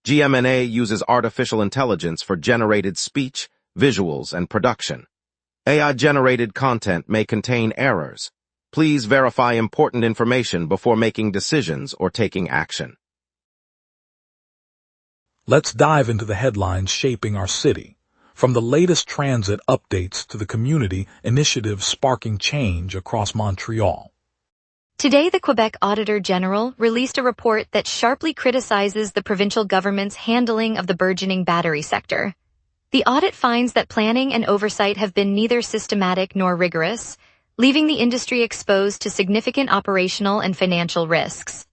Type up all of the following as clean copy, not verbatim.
GMNA uses artificial intelligence for generated speech, visuals, and production. AI-generated content may contain errors. Please verify important information before making decisions or taking action. Let's dive into the headlines shaping our city. From the latest transit updates to the community initiatives sparking change across Montreal. Today, the Quebec Auditor General released a report that sharply criticizes the provincial government's handling of the burgeoning battery sector. The audit finds that planning and oversight have been neither systematic nor rigorous, leaving the industry exposed to significant operational and financial risks.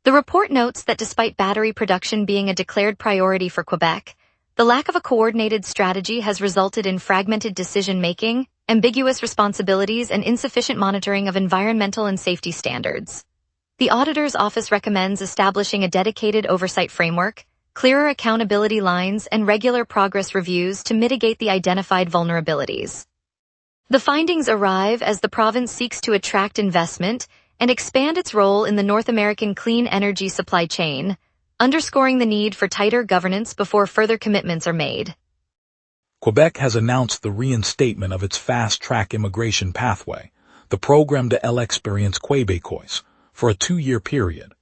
The report notes that despite battery production being a declared priority for Quebec, the lack of a coordinated strategy has resulted in fragmented decision-making, ambiguous responsibilities, and insufficient monitoring of environmental and safety standards. The Auditor's Office recommends establishing a dedicated oversight framework, clearer accountability lines, and regular progress reviews to mitigate the identified vulnerabilities. The findings arrive as the province seeks to attract investment and expand its role in the North American clean energy supply chain, underscoring the need for tighter governance before further commitments are made. Quebec has announced the reinstatement of its fast-track immigration pathway, the Programme de l'Expérience Québécoise, for a 2-year period.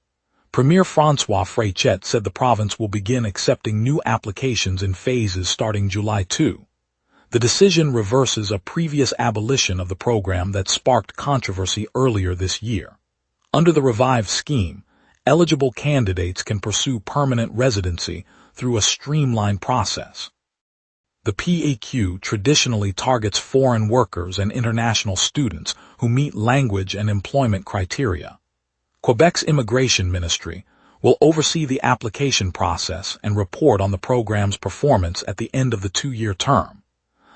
Premier François Fréchette said the province will begin accepting new applications in phases starting July 2. The decision reverses a previous abolition of the program that sparked controversy earlier this year. Under the revived scheme, eligible candidates can pursue permanent residency through a streamlined process. The PAQ traditionally targets foreign workers and international students who meet language and employment criteria. Quebec's Immigration Ministry will oversee the application process and report on the program's performance at the end of the 2-year term.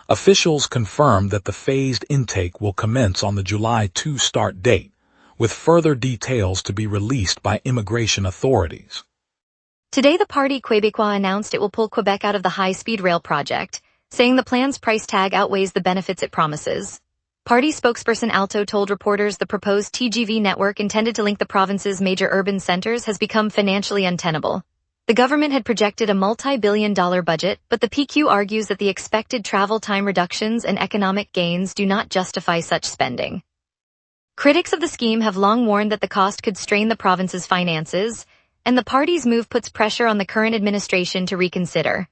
Officials confirmed that the phased intake will commence on the July 2 start date, with further details to be released by immigration authorities. Today, the Parti Québécois announced it will pull Quebec out of the high-speed rail project, saying the plan's price tag outweighs the benefits it promises. Party spokesperson Alto told reporters the proposed TGV network intended to link the province's major urban centers has become financially untenable. The government had projected a multi-billion-dollar budget, but the PQ argues that the expected travel time reductions and economic gains do not justify such spending. Critics of the scheme have long warned that the cost could strain the province's finances, and the party's move puts pressure on the current administration to reconsider.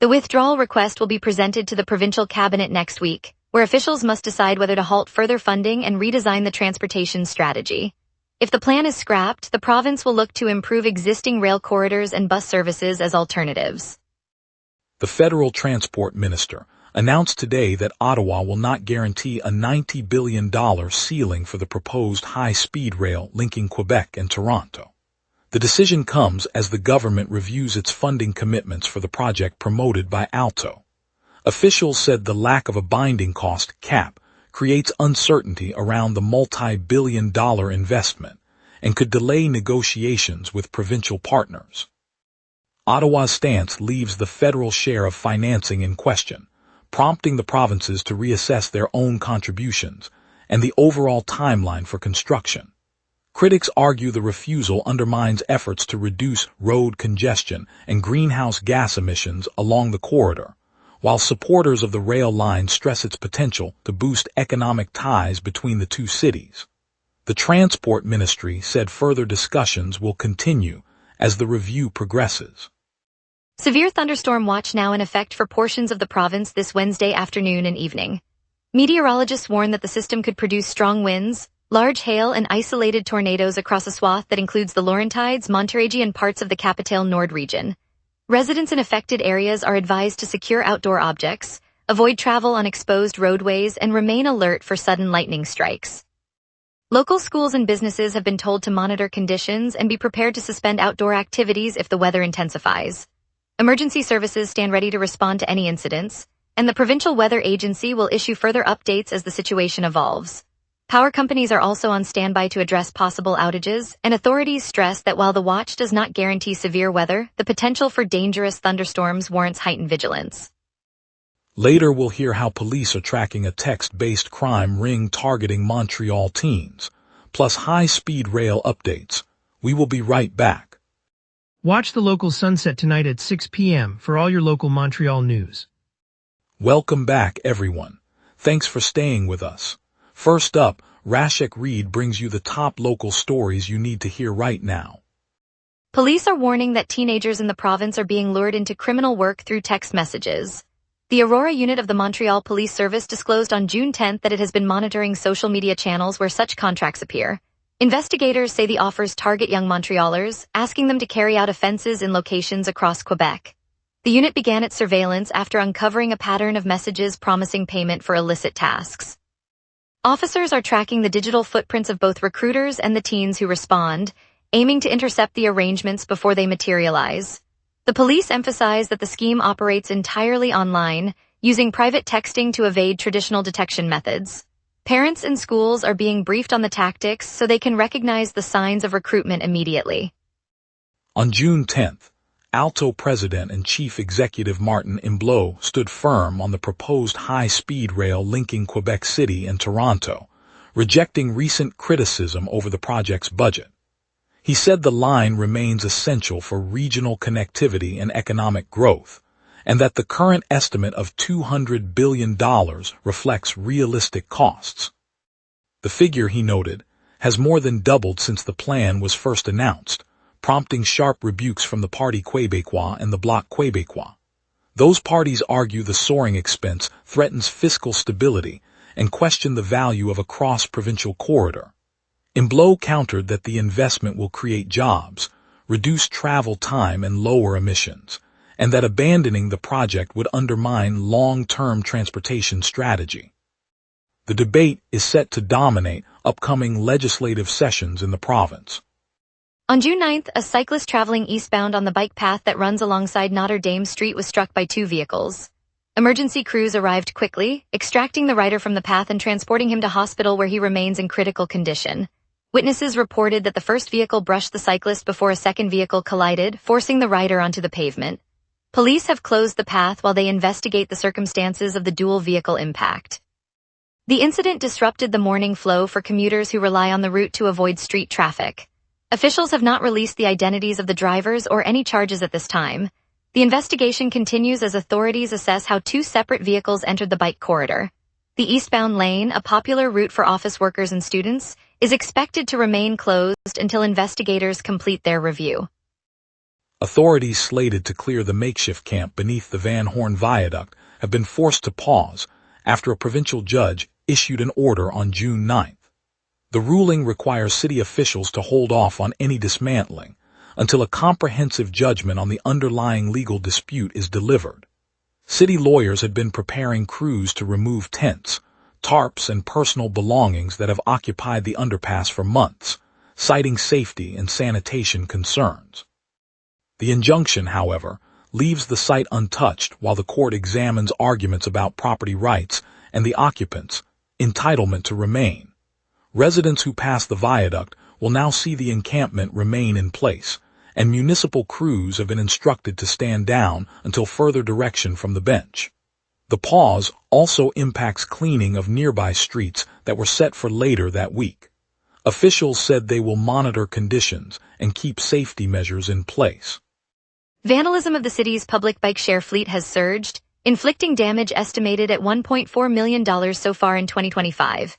The withdrawal request will be presented to the provincial cabinet next week, where officials must decide whether to halt further funding and redesign the transportation strategy. If the plan is scrapped, the province will look to improve existing rail corridors and bus services as alternatives. The federal transport minister announced today that Ottawa will not guarantee a $90 billion ceiling for the proposed high-speed rail linking Quebec and Toronto. The decision comes as the government reviews its funding commitments for the project promoted by Alto. Officials said the lack of a binding cost cap creates uncertainty around the multi-billion-dollar investment and could delay negotiations with provincial partners. Ottawa's stance leaves the federal share of financing in question, prompting the provinces to reassess their own contributions and the overall timeline for construction. Critics argue the refusal undermines efforts to reduce road congestion and greenhouse gas emissions along the corridor, while supporters of the rail line stress its potential to boost economic ties between the two cities. The Transport Ministry said further discussions will continue as the review progresses. Severe thunderstorm watch now in effect for portions of the province this Wednesday afternoon and evening. Meteorologists warn that the system could produce strong winds, large hail, and isolated tornadoes across a swath that includes the Laurentides, Montérégie, and parts of the Capitale Nord region. Residents in affected areas are advised to secure outdoor objects, avoid travel on exposed roadways, and remain alert for sudden lightning strikes. Local schools and businesses have been told to monitor conditions and be prepared to suspend outdoor activities if the weather intensifies. Emergency services stand ready to respond to any incidents, and the Provincial Weather Agency will issue further updates as the situation evolves. Power companies are also on standby to address possible outages, and authorities stress that while the watch does not guarantee severe weather, the potential for dangerous thunderstorms warrants heightened vigilance. Later, we'll hear how police are tracking a text-based crime ring targeting Montreal teens, plus high-speed rail updates. We will be right back. Watch the local sunset tonight at 6 p.m. for all your local Montreal news. Welcome back, everyone. Thanks for staying with us. First up, Rashek Reed brings you the top local stories you need to hear right now. Police are warning that teenagers in the province are being lured into criminal work through text messages. The Aurora unit of the Montreal Police Service disclosed on June 10 that it has been monitoring social media channels where such contracts appear. Investigators say the offers target young Montrealers, asking them to carry out offenses in locations across Quebec. The unit began its surveillance after uncovering a pattern of messages promising payment for illicit tasks. Officers are tracking the digital footprints of both recruiters and the teens who respond, aiming to intercept the arrangements before they materialize. The police emphasize that the scheme operates entirely online, using private texting to evade traditional detection methods. Parents and schools are being briefed on the tactics so they can recognize the signs of recruitment immediately. On June 10th, Alto President and Chief Executive Martin Imblot stood firm on the proposed high-speed rail linking Quebec City and Toronto, rejecting recent criticism over the project's budget. He said the line remains essential for regional connectivity and economic growth, and that the current estimate of $200 billion reflects realistic costs. The figure, he noted, has more than doubled since the plan was first announced, prompting sharp rebukes from the Parti Québécois and the Bloc Québécois. Those parties argue the soaring expense threatens fiscal stability and question the value of a cross-provincial corridor. Imblot countered that the investment will create jobs, reduce travel time and lower emissions, and that abandoning the project would undermine long-term transportation strategy. The debate is set to dominate upcoming legislative sessions in the province. On June 9th, a cyclist traveling eastbound on the bike path that runs alongside Notre Dame Street was struck by two vehicles. Emergency crews arrived quickly, extracting the rider from the path and transporting him to hospital where he remains in critical condition. Witnesses reported that the first vehicle brushed the cyclist before a second vehicle collided, forcing the rider onto the pavement. Police have closed the path while they investigate the circumstances of the dual vehicle impact. The incident disrupted the morning flow for commuters who rely on the route to avoid street traffic. Officials have not released the identities of the drivers or any charges at this time. The investigation continues as authorities assess how two separate vehicles entered the bike corridor. The eastbound lane, a popular route for office workers and students, is expected to remain closed until investigators complete their review. Authorities slated to clear the makeshift camp beneath the Van Horn Viaduct have been forced to pause after a provincial judge issued an order on June 9th. The ruling requires city officials to hold off on any dismantling until a comprehensive judgment on the underlying legal dispute is delivered. City lawyers had been preparing crews to remove tents, tarps, and personal belongings that have occupied the underpass for months, citing safety and sanitation concerns. The injunction, however, leaves the site untouched while the court examines arguments about property rights and the occupants' entitlement to remain. Residents who pass the viaduct will now see the encampment remain in place, and municipal crews have been instructed to stand down until further direction from the bench. The pause also impacts cleaning of nearby streets that were set for later that week. Officials said they will monitor conditions and keep safety measures in place. Vandalism of the city's public bike share fleet has surged, inflicting damage estimated at $1.4 million so far in 2025.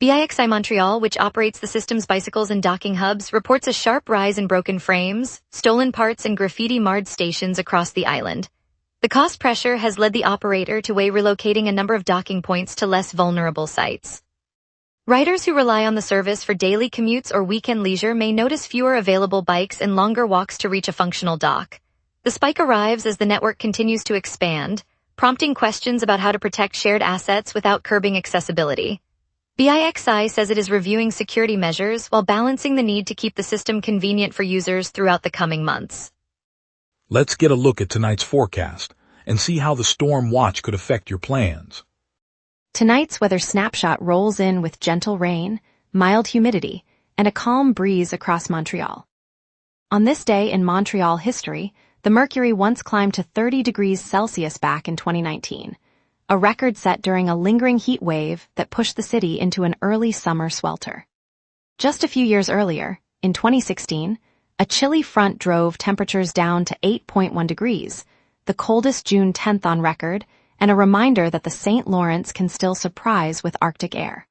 BIXI Montreal, which operates the system's bicycles and docking hubs, reports a sharp rise in broken frames, stolen parts, and graffiti-marred stations across the island. The cost pressure has led the operator to weigh relocating a number of docking points to less vulnerable sites. Riders who rely on the service for daily commutes or weekend leisure may notice fewer available bikes and longer walks to reach a functional dock. The spike arrives as the network continues to expand, prompting questions about how to protect shared assets without curbing accessibility. BIXI says it is reviewing security measures while balancing the need to keep the system convenient for users throughout the coming months. Let's get a look at tonight's forecast and see how the storm watch could affect your plans. Tonight's weather snapshot rolls in with gentle rain, mild humidity, and a calm breeze across Montreal. On this day in Montreal history, the mercury once climbed to 30 degrees Celsius back in 2019, a record set during a lingering heat wave that pushed the city into an early summer swelter. Just a few years earlier, in 2016, A chilly front drove temperatures down to 8.1 degrees, the coldest June 10th on record, and a reminder that the St. Lawrence can still surprise with Arctic air.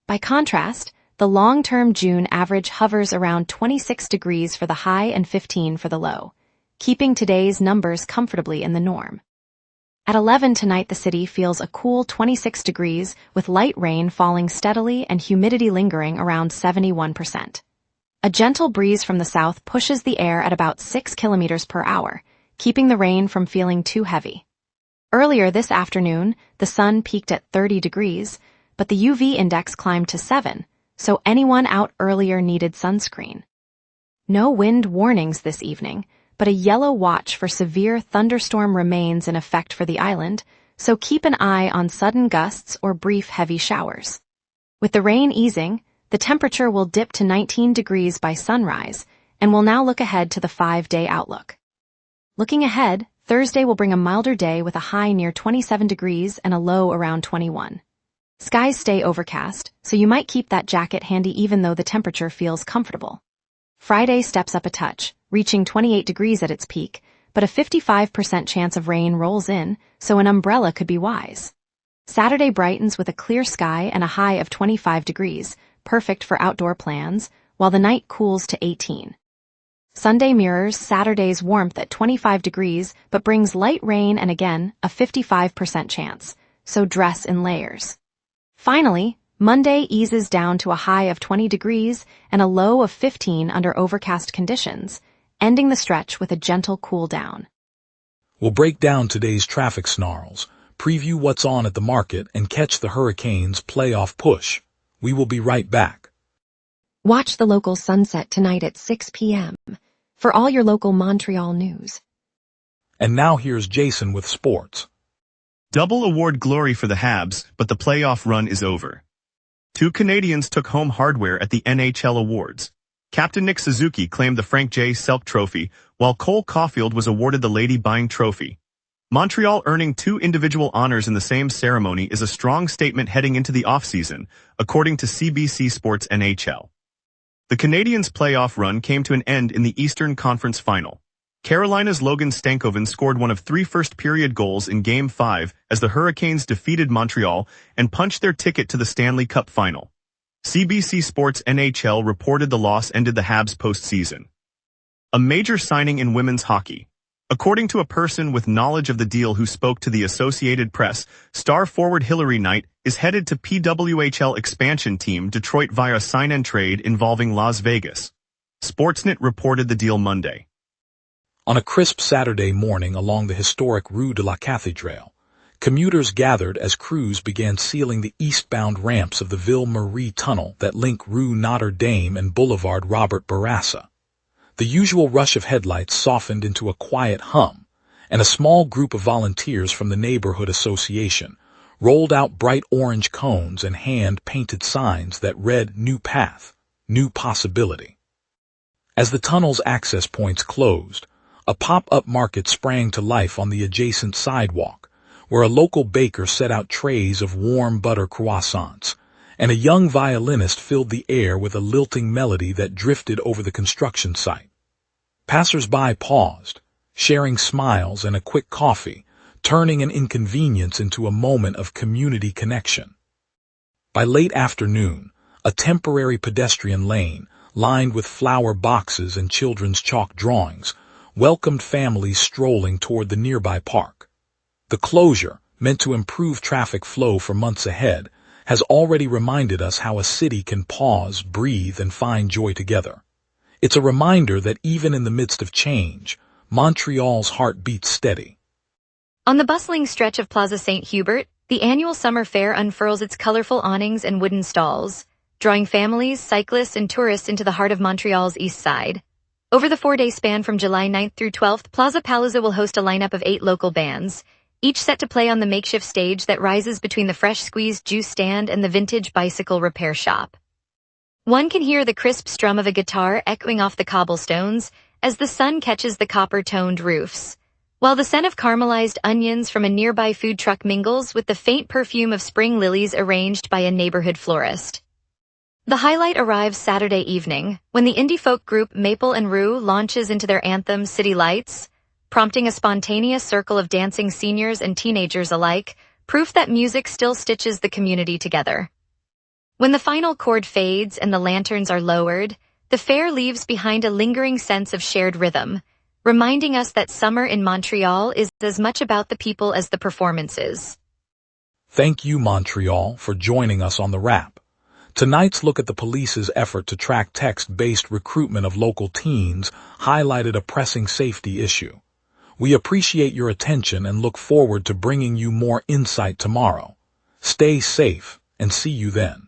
By contrast, the long-term June average hovers around 26 degrees for the high and 15 for the low, keeping today's numbers comfortably in the norm. At 11 tonight, the city feels a cool 26 degrees with light rain falling steadily and humidity lingering around 71%. A gentle breeze from the south pushes the air at about 6 kilometers per hour, keeping the rain from feeling too heavy. Earlier this afternoon, the sun peaked at 30 degrees, but the UV index climbed to 7, so anyone out earlier needed sunscreen. No wind warnings this evening, but a yellow watch for severe thunderstorm remains in effect for the island, so keep an eye on sudden gusts or brief heavy showers. With the rain easing, the temperature will dip to 19 degrees by sunrise, and we'll now look ahead to the 5-day outlook. Looking ahead, Thursday will bring a milder day with a high near 27 degrees and a low around 21. Skies stay overcast, so you might keep that jacket handy even though the temperature feels comfortable. Friday steps up a touch, reaching 28 degrees at its peak, but a 55% chance of rain rolls in, so an umbrella could be wise. Saturday brightens with a clear sky and a high of 25 degrees, perfect for outdoor plans, while the night cools to 18. Sunday mirrors Saturday's warmth at 25 degrees, but brings light rain and again, a 55% chance, so dress in layers. Finally, Monday eases down to a high of 20 degrees and a low of 15 under overcast conditions, ending the stretch with a gentle cool down. We'll break down today's traffic snarls, preview what's on at the market, and catch the Hurricanes' playoff push. We will be right back. Watch the local sunset tonight at 6 p.m. for all your local Montreal news. And now here's Jason with sports. Double award glory for the Habs, but the playoff run is over. 2 Canadians took home hardware at the NHL Awards. Captain Nick Suzuki claimed the Frank J. Selk Trophy, while Cole Caulfield was awarded the Lady Byng Trophy. Montreal earning 2 individual honors in the same ceremony is a strong statement heading into the offseason, according to CBC Sports NHL. The Canadiens' playoff run came to an end in the Eastern Conference Final. Carolina's Logan Stankoven scored one of 3 first-period goals in Game 5 as the Hurricanes defeated Montreal and punched their ticket to the Stanley Cup Final. CBC Sports NHL reported the loss ended the Habs' postseason. A major signing in women's hockey. According to a person with knowledge of the deal who spoke to the Associated Press, star forward Hillary Knight is headed to PWHL expansion team Detroit via sign-and-trade involving Las Vegas. Sportsnet reported the deal Monday. On a crisp Saturday morning along the historic Rue de la Cathédrale, commuters gathered as crews began sealing the eastbound ramps of the Ville-Marie tunnel that link Rue Notre Dame and Boulevard Robert Bourassa. The usual rush of headlights softened into a quiet hum, and a small group of volunteers from the neighborhood association rolled out bright orange cones and hand-painted signs that read "New Path, New Possibility." As the tunnel's access points closed, a pop-up market sprang to life on the adjacent sidewalk, where a local baker set out trays of warm butter croissants, and a young violinist filled the air with a lilting melody that drifted over the construction site. Passers-by paused, sharing smiles and a quick coffee, turning an inconvenience into a moment of community connection. By late afternoon, a temporary pedestrian lane, lined with flower boxes and children's chalk drawings, welcomed families strolling toward the nearby park. The closure, meant to improve traffic flow for months ahead, has already reminded us how a city can pause, breathe, and find joy together. It's a reminder that even in the midst of change, Montreal's heart beats steady. On the bustling stretch of Plaza St. Hubert, the annual summer fair unfurls its colorful awnings and wooden stalls, drawing families, cyclists, and tourists into the heart of Montreal's east side. Over the 4-day span from July 9th through 12th, Plaza Palooza will host a lineup of 8 local bands, each set to play on the makeshift stage that rises between the fresh squeezed juice stand and the vintage bicycle repair shop. One can hear the crisp strum of a guitar echoing off the cobblestones as the sun catches the copper-toned roofs, while the scent of caramelized onions from a nearby food truck mingles with the faint perfume of spring lilies arranged by a neighborhood florist. The highlight arrives Saturday evening, when the indie folk group Maple and Rue launches into their anthem City Lights, prompting a spontaneous circle of dancing seniors and teenagers alike, proof that music still stitches the community together. When the final chord fades and the lanterns are lowered, the fair leaves behind a lingering sense of shared rhythm, reminding us that summer in Montreal is as much about the people as the performances. Thank you, Montreal, for joining us on The Wrap. Tonight's look at the police's effort to track text-based recruitment of local teens highlighted a pressing safety issue. We appreciate your attention and look forward to bringing you more insight tomorrow. Stay safe and see you then.